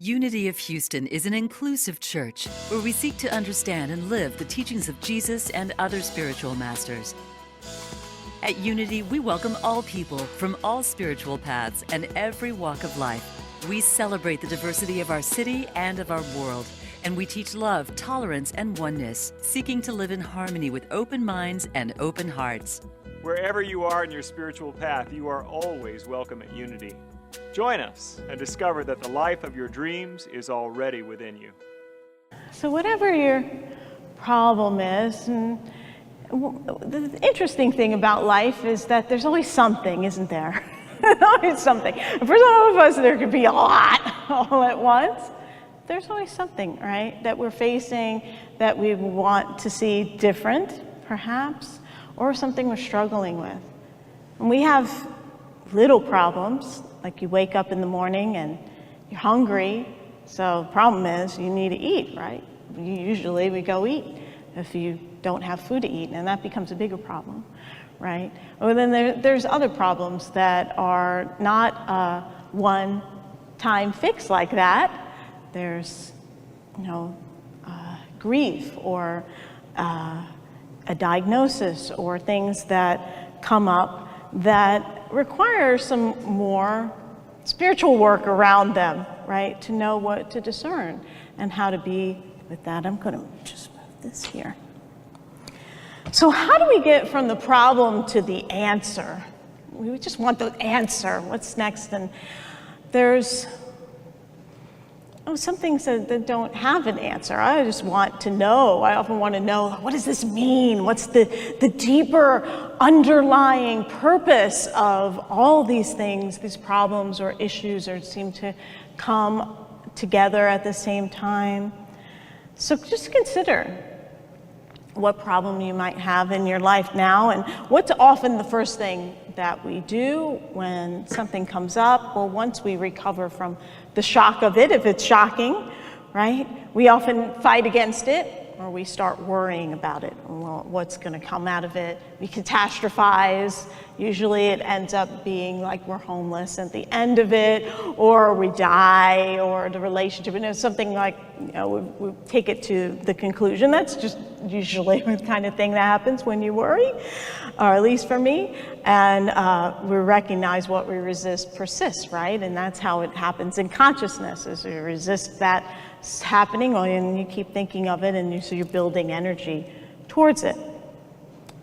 Unity of Houston is an inclusive church where we seek to understand and live the teachings of Jesus and other spiritual masters. At Unity, we welcome all people from all spiritual paths and every walk of life. We celebrate the diversity of our city and of our world, and we teach love, tolerance, and oneness, seeking to live in harmony with open minds and open hearts. Wherever you are in your spiritual path, you are always welcome at Unity. Join us and discover that the life of your dreams is already within you. So whatever your problem is, and the interesting thing about life is that there's always something, isn't there? Always something. For some of us, there could be a lot all at once. There's always something, right, that we're facing that we want to see different, perhaps, or something we're struggling with. And we have little problems, like you wake up in the morning and you're hungry, so the problem is you need to eat, right? Usually we go eat if you don't have food to eat, and that becomes a bigger problem, right? Well, then there's other problems that are not a one-time fix like that. There's, grief or a diagnosis or things that come up that require some more spiritual work around them, right? To know what to discern and how to be with that. I'm going to just move this here. So how do we get from the problem to the answer? We just want the answer. What's next? And there's some things that don't have an answer. I just want to know. I often want to know, what does this mean? What's the deeper underlying purpose of all these things, these problems or issues, or seem to come together at the same time? So just consider what problem you might have in your life now, and what's often the first thing that we do when something comes up. Well, once we recover from the shock of it, if it's shocking, right, we often fight against it, or we start worrying about it. Well, what's going to come out of it? We catastrophize. Usually it ends up being like we're homeless at the end of it, or we die, or the relationship, something like, we take it to the conclusion. That's just usually the kind of thing that happens when you worry, or at least for me. And we recognize what we resist persists, right? And that's how it happens in consciousness, is we resist that happening, and you keep thinking of it, and so you're building energy towards it.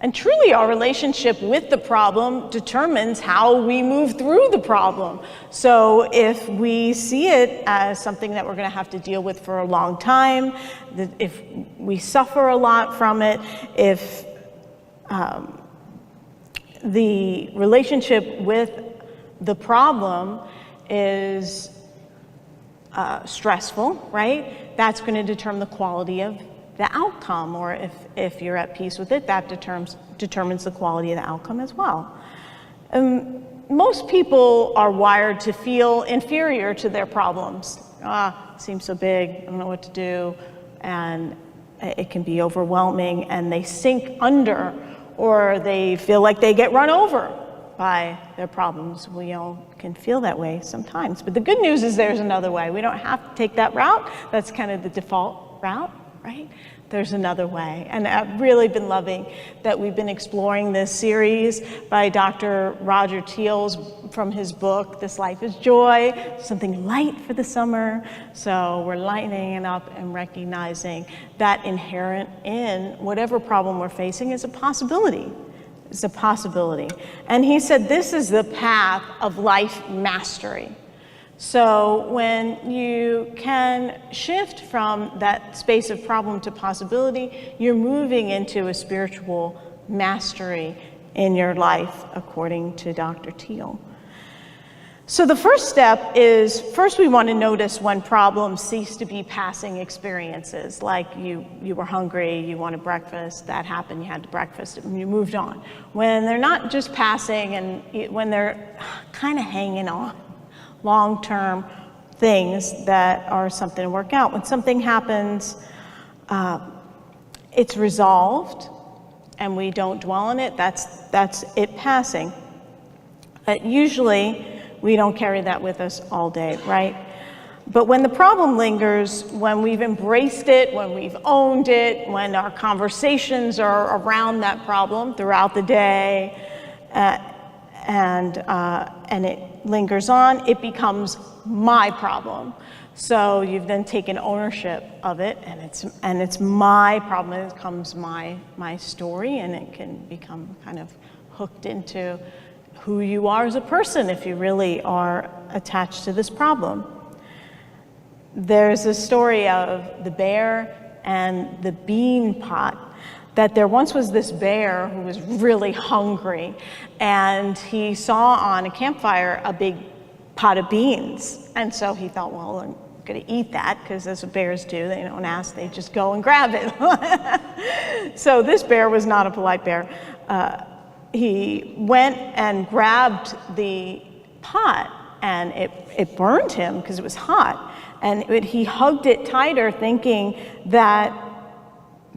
And truly, our relationship with the problem determines how we move through the problem. So if we see it as something that we're going to have to deal with for a long time, if we suffer a lot from it, if the relationship with the problem is stressful, right? That's going to determine the quality of the outcome, or if you're at peace with it, that determines the quality of the outcome as well. Most people are wired to feel inferior to their problems. It seems so big, I don't know what to do, and it can be overwhelming, and they sink under, or they feel like they get run over by their problems. We all can feel that way sometimes. But the good news is there's another way. We don't have to take that route. That's kind of the default route, right? There's another way. And I've really been loving that we've been exploring this series by Dr. Roger Teals from his book, This Life is Joy, something light for the summer. So we're lightening it up and recognizing that inherent in whatever problem we're facing is a possibility. It's a possibility. And he said this is the path of life mastery. So when you can shift from that space of problem to possibility, you're moving into a spiritual mastery in your life, according to Dr. Teal. So the first step is, first we want to notice when problems cease to be passing experiences, like you were hungry, you wanted breakfast, that happened, you had breakfast, and you moved on. When they're not just passing, and when they're kind of hanging on, long-term things that are something to work out. When something happens, it's resolved, and we don't dwell on it, that's it passing. Usually, we don't carry that with us all day, right? But when the problem lingers, when we've embraced it, when we've owned it, when our conversations are around that problem throughout the day, and it lingers on, it becomes my problem. So you've then taken ownership of it, and it's my problem. It becomes my story, and it can become kind of hooked into who you are as a person if you really are attached to this problem. There's a story of the bear and the bean pot, that there once was this bear who was really hungry, and he saw on a campfire a big pot of beans. And so he thought, well, I'm going to eat that, because that's what bears do. They don't ask, they just go and grab it. So this bear was not a polite bear. He went and grabbed the pot, and it burned him because it was hot. And he hugged it tighter, thinking that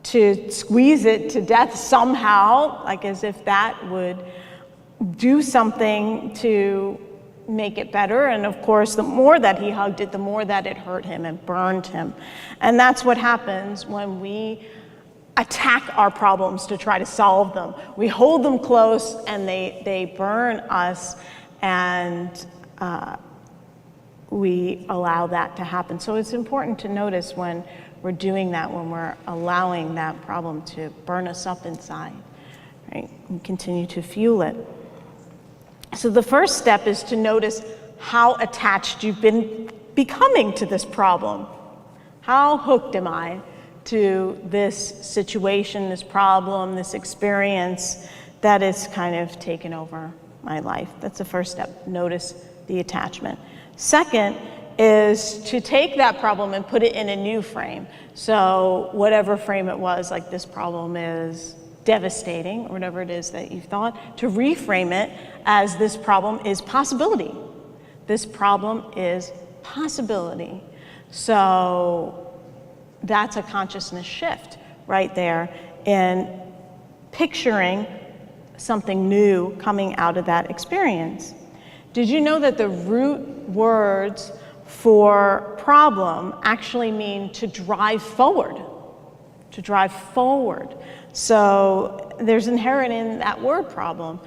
to squeeze it to death somehow, like as if that would do something to make it better. And of course, the more that he hugged it, the more that it hurt him and burned him. And that's what happens when we attack our problems to try to solve them. We hold them close, and they burn us, and we allow that to happen. So it's important to notice when we're doing that, when we're allowing that problem to burn us up inside, right? And continue to fuel it. So the first step is to notice how attached you've been becoming to this problem. How hooked am I to this situation, this problem, this experience that is kind of taken over my life? That's the first step. Notice the attachment. Second is to take that problem and put it in a new frame. So whatever frame it was, like this problem is devastating, or whatever it is that you thought, to reframe it as this problem is possibility. This problem is possibility. So that's a consciousness shift right there in picturing something new coming out of that experience. Did you know that the root words for problem actually mean to drive forward? To drive forward. So there's inherent in that word problem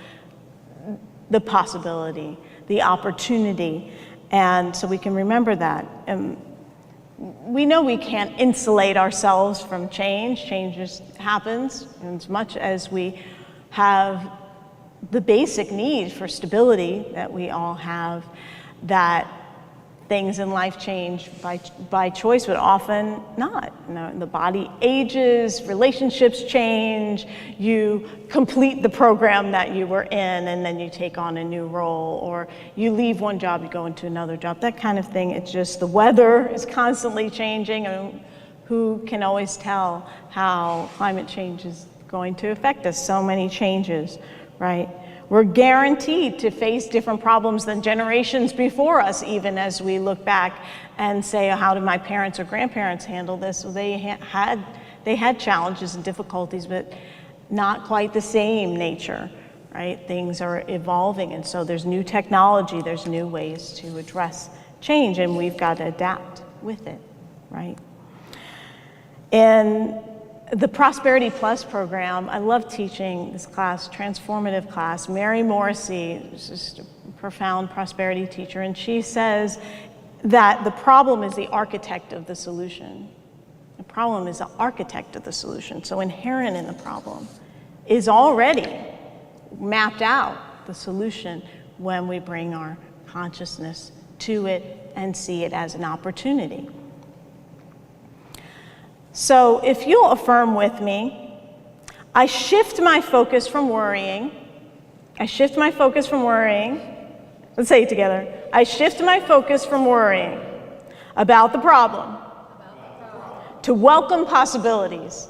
the possibility, the opportunity, and so we can remember that. We know we can't insulate ourselves from change. Change just happens, and as much as we have the basic need for stability that we all have, that things in life change by choice, but often not. You know, the body ages, relationships change, you complete the program that you were in, and then you take on a new role, or you leave one job, you go into another job, that kind of thing. It's just the weather is constantly changing, and who can always tell how climate change is going to affect us? So many changes, right? We're guaranteed to face different problems than generations before us, even as we look back and say, how did my parents or grandparents handle this? Well, they had challenges and difficulties, but not quite the same nature, right? Things are evolving, and so there's new technology, there's new ways to address change, and we've got to adapt with it, right? And the Prosperity Plus program, I love teaching this class, transformative class. Mary Morrissey is just a profound prosperity teacher, and she says that the problem is the architect of the solution. The problem is the architect of the solution. So inherent in the problem is already mapped out, the solution, when we bring our consciousness to it and see it as an opportunity. So if you'll affirm with me, I shift my focus from worrying. I shift my focus from worrying. Let's say it together. I shift my focus from worrying about the problem to welcome possibilities.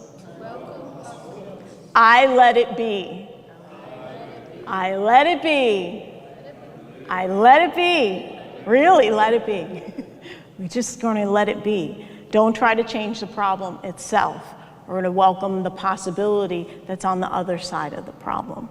I let it be. I let it be. I let it be. Really let it be. We're just going to let it be. Don't try to change the problem itself. We're going to welcome the possibility that's on the other side of the problem.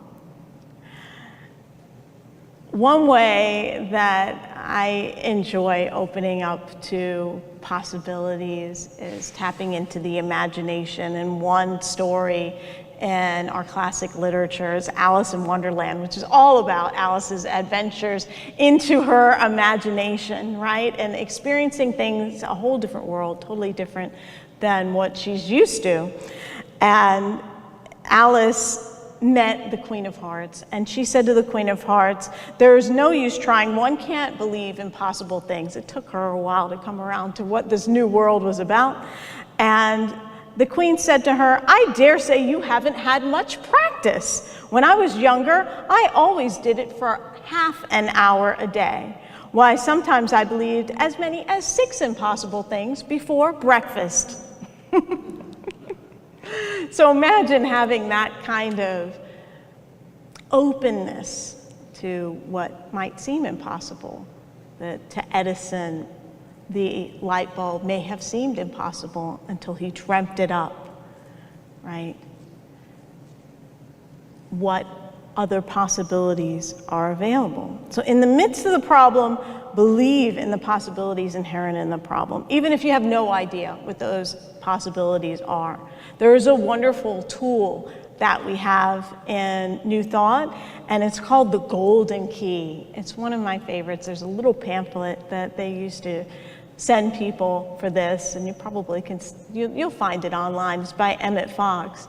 One way that I enjoy opening up to possibilities, is tapping into the imagination. And one story in our classic literature is Alice in Wonderland, which is all about Alice's adventures into her imagination, right? And experiencing things, a whole different world, totally different than what she's used to. And Alice met the Queen of Hearts, and she said to the Queen of Hearts, "There is no use trying. One can't believe impossible things." It took her a while to come around to what this new world was about. And the Queen said to her, "I dare say you haven't had much practice. When I was younger, I always did it for half an hour a day. Why, sometimes I believed as many as 6 impossible things before breakfast." So imagine having that kind of openness to what might seem impossible. That to Edison, the light bulb may have seemed impossible until he dreamt it up, right? What other possibilities are available? So in the midst of the problem, believe in the possibilities inherent in the problem, even if you have no idea what those possibilities are. There is a wonderful tool that we have in New Thought, and it's called the Golden Key. It's one of my favorites. There's a little pamphlet that they used to send people for this, and you probably can, you'll find it online. It's by Emmett Fox.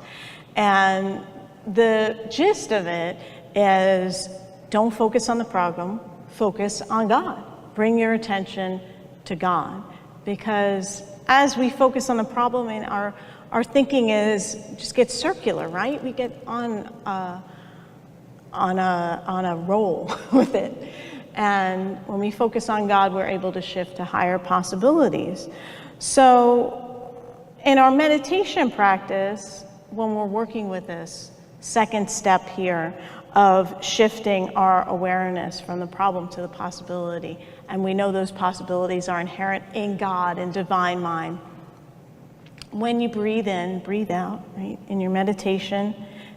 And the gist of it is, don't focus on the problem, focus on God. Bring your attention to God. Because as we focus on the problem, and our thinking is just gets circular, right? We get on a roll with it. And when we focus on God, we're able to shift to higher possibilities. So in our meditation practice, when we're working with this second step here of shifting our awareness from the problem to the possibility, and we know those possibilities are inherent in God and divine mind. When you breathe in, breathe out, right? In your meditation,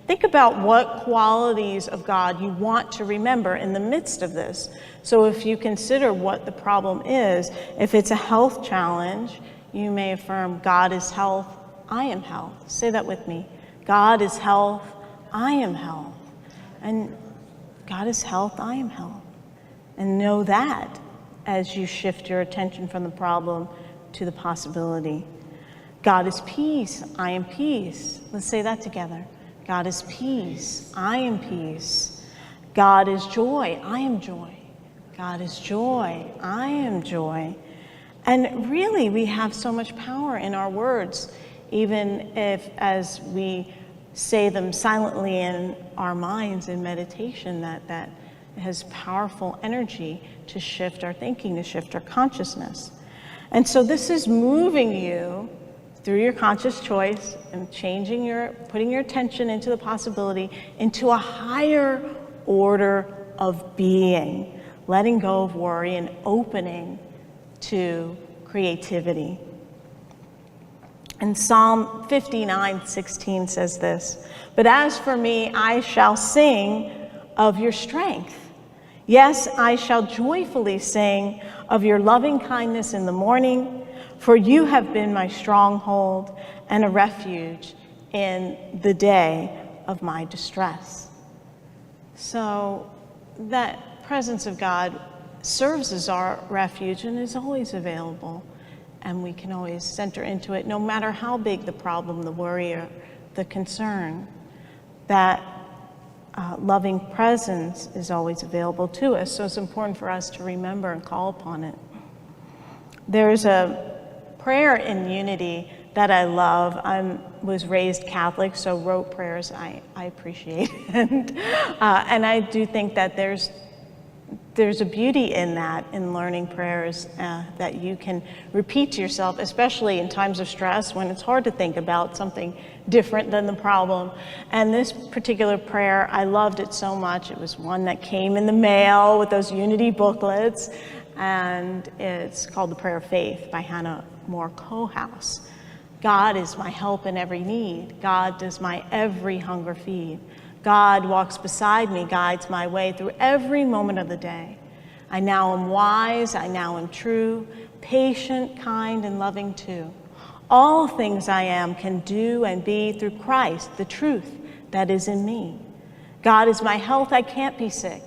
think about what qualities of God you want to remember in the midst of this. So if you consider what the problem is, if it's a health challenge, you may affirm, God is health, I am health. Say that with me. God is health, I am health. And God is health, I am health. And know that as you shift your attention from the problem to the possibility. God is peace, I am peace. Let's say that together. God is peace, I am peace. God is joy, I am joy. God is joy, I am joy. And really, we have so much power in our words, even if as we say them silently in our minds in meditation, that has powerful energy to shift our thinking, to shift our consciousness. And so this is moving you through your conscious choice and putting your attention into the possibility, into a higher order of being, letting go of worry and opening to creativity. And Psalm 59:16 says this, "But as for me, I shall sing of your strength. Yes, I shall joyfully sing of your loving kindness in the morning, for you have been my stronghold and a refuge in the day of my distress." So that presence of God serves as our refuge and is always available. And we can always center into it, no matter how big the problem, the worry, or the concern. That loving presence is always available to us. So it's important for us to remember and call upon it. There's a prayer in Unity that I love. I was raised Catholic, so rote prayers I appreciate. And I do think that there's a beauty in that, in learning prayers that you can repeat to yourself, especially in times of stress when it's hard to think about something different than the problem. And this particular prayer, I loved it so much. It was one that came in the mail with those Unity booklets, and it's called the Prayer of Faith by Hannah Moore Cohouse. God is my help in every need. God does my every hunger feed. God walks beside me, guides my way through every moment of the day. I now am wise, I now am true, patient, kind, and loving too. All things I am can do and be through Christ, the truth that is in me. God is my health, I can't be sick.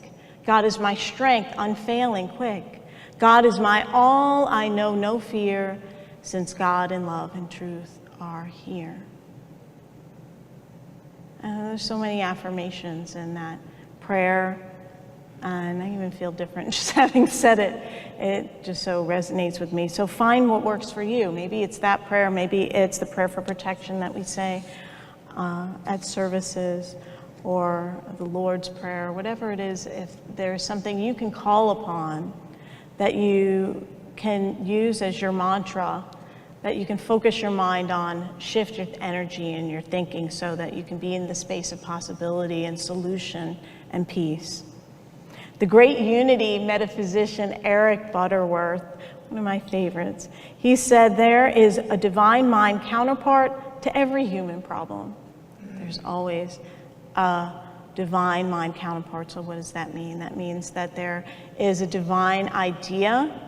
God is my strength, unfailing, quick. God is my all, I know no fear, since God and love and truth are here. There's so many affirmations in that prayer, and I even feel different just having said it. It just so resonates with me. So find what works for you. Maybe it's that prayer, maybe it's the prayer for protection that we say at services, or the Lord's Prayer, whatever it is. If there's something you can call upon that you can use as your mantra, that you can focus your mind on, shift your energy and your thinking so that you can be in the space of possibility and solution and peace. The great unity metaphysician Eric Butterworth, one of my favorites, he said there is a divine mind counterpart to every human problem. There's always a divine mind counterpart. So what does that mean? That means that there is a divine idea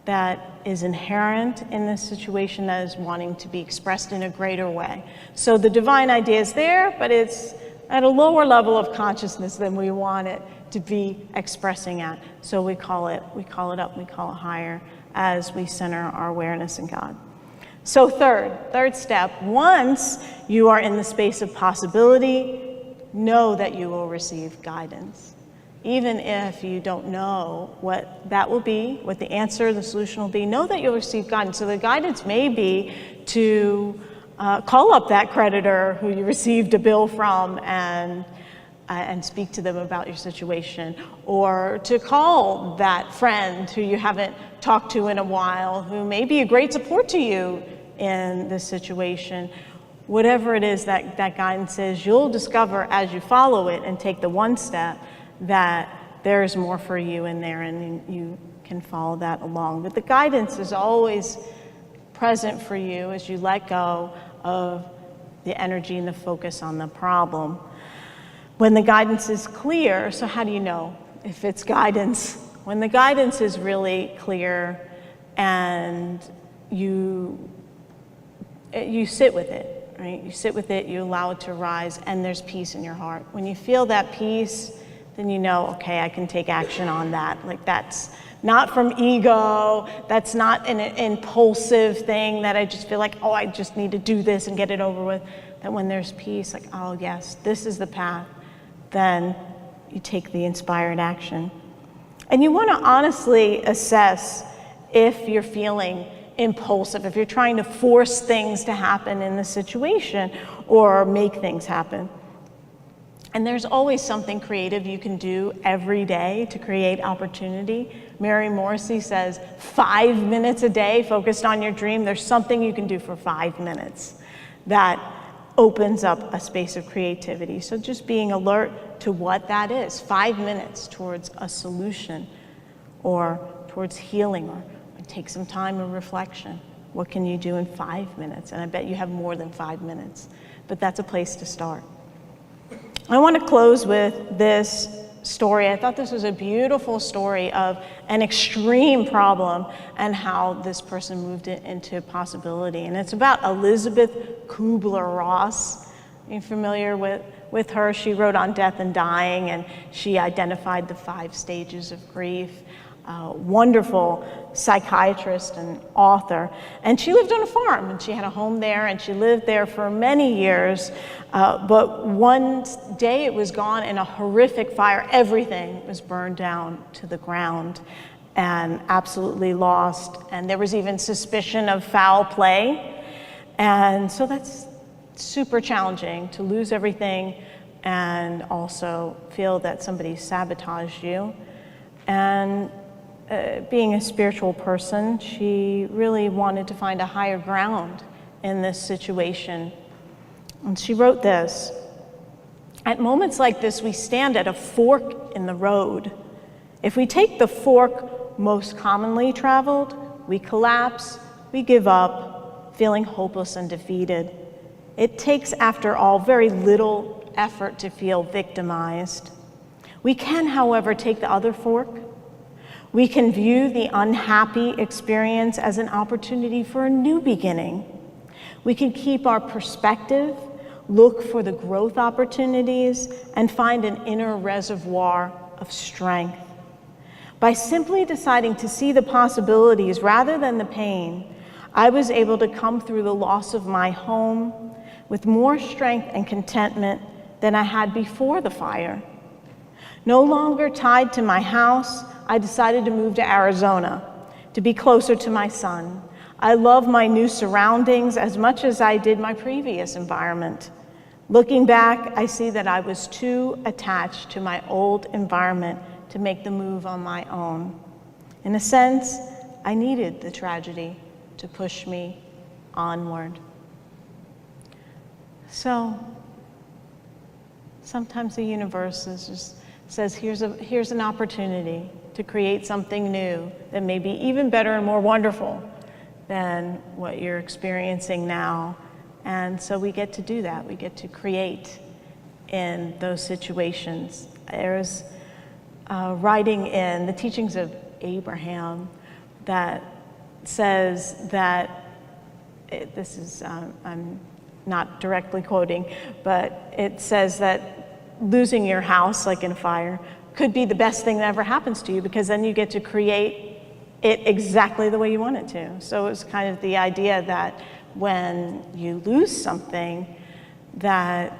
that is inherent in this situation that is wanting to be expressed in a greater way. So the divine idea is there, but it's at a lower level of consciousness than we want it to be expressing at. So we call it up, we call it higher as we center our awareness in God. So third step, once you are in the space of possibility, know that you will receive guidance. Even if you don't know what that will be, what the answer, the solution will be, know that you'll receive guidance. So the guidance may be to call up that creditor who you received a bill from and speak to them about your situation, or to call that friend who you haven't talked to in a while, who may be a great support to you in this situation. Whatever it is that guidance is, you'll discover as you follow it and take the one step that there is more for you in there, and you can follow that along. But the guidance is always present for you as you let go of the energy and the focus on the problem. When the guidance is clear, so how do you know if it's guidance? When the guidance is really clear and you sit with it, right? You sit with it, you allow it to rise, and there's peace in your heart. When you feel that peace, then you know, okay, I can take action on that. Like, that's not from ego, that's not an impulsive thing that I just feel like, oh, I just need to do this and get it over with. That when there's peace, like, oh yes, this is the path, then you take the inspired action. And you want to honestly assess if you're feeling impulsive, if you're trying to force things to happen in the situation or make things happen. And there's always something creative you can do every day to create opportunity. Mary Morrissey says 5 minutes a day focused on your dream. There's something you can do for 5 minutes that opens up a space of creativity. So just being alert to what that is. 5 minutes towards a solution or towards healing, or take some time of reflection. What can you do in 5 minutes? And I bet you have more than 5 minutes, but that's a place to start. I want to close with this story. I thought this was a beautiful story of an extreme problem and how this person moved it into possibility. And it's about Elizabeth Kubler-Ross. Are you familiar with her? She wrote on death and dying, and she identified the 5 stages of grief. Wonderful psychiatrist and author. And she lived on a farm, and she had a home there, and she lived there for many years. But one day it was gone in a horrific fire. Everything was burned down to the ground and absolutely lost. And there was even suspicion of foul play. And so that's super challenging, to lose everything and also feel that somebody sabotaged you. And being a spiritual person, she really wanted to find a higher ground in this situation. And she wrote this: "At moments like this, we stand at a fork in the road. If we take the fork most commonly traveled, we collapse, we give up, feeling hopeless and defeated. It takes, after all, very little effort to feel victimized. We can, however, take the other fork. We can view the unhappy experience as an opportunity for a new beginning. We can keep our perspective, look for the growth opportunities, and find an inner reservoir of strength. By simply deciding to see the possibilities rather than the pain, I was able to come through the loss of my home with more strength and contentment than I had before the fire. No longer tied to my house, I decided to move to Arizona to be closer to my son. I love my new surroundings as much as I did my previous environment. Looking back, I see that I was too attached to my old environment to make the move on my own. In a sense, I needed the tragedy to push me onward. So sometimes the universe says, here's an opportunity to create something new that may be even better and more wonderful than what you're experiencing now. And so we get to do that. We get to create in those situations. There's writing in the teachings of Abraham that says that, I'm not directly quoting, but it says that losing your house, like in a fire, could be the best thing that ever happens to you, because then you get to create it exactly the way you want it to. So it's kind of the idea that when you lose something, that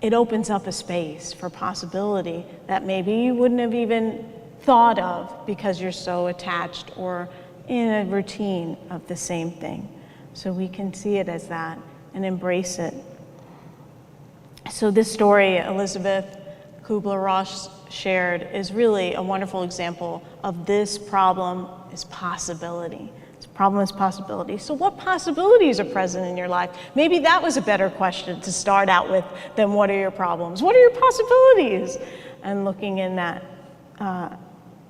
it opens up a space for possibility that maybe you wouldn't have even thought of because you're so attached or in a routine of the same thing. So we can see it as that and embrace it. So this story Elizabeth Kubler-Ross shared is really a wonderful example of this problem is possibility. This problem is possibility. So what possibilities are present in your life? Maybe that was a better question to start out with than what are your problems? What are your possibilities? And looking in that.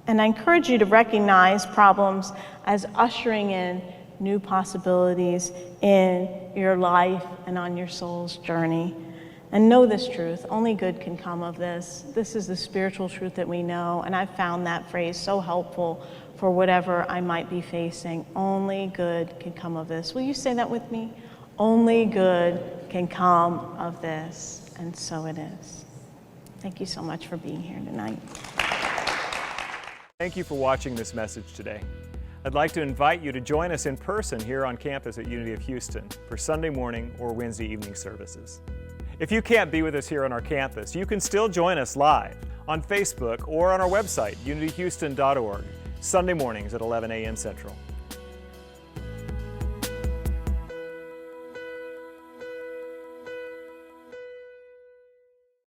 And I encourage you to recognize problems as ushering in new possibilities in your life and on your soul's journey. And know this truth, only good can come of this. This is the spiritual truth that we know, and I've found that phrase so helpful for whatever I might be facing. Only good can come of this. Will you say that with me? Only good can come of this, and so it is. Thank you so much for being here tonight. Thank you for watching this message today. I'd like to invite you to join us in person here on campus at Unity of Houston for Sunday morning or Wednesday evening services. If you can't be with us here on our campus, you can still join us live on Facebook or on our website, unityhouston.org, Sunday mornings at 11 a.m. Central.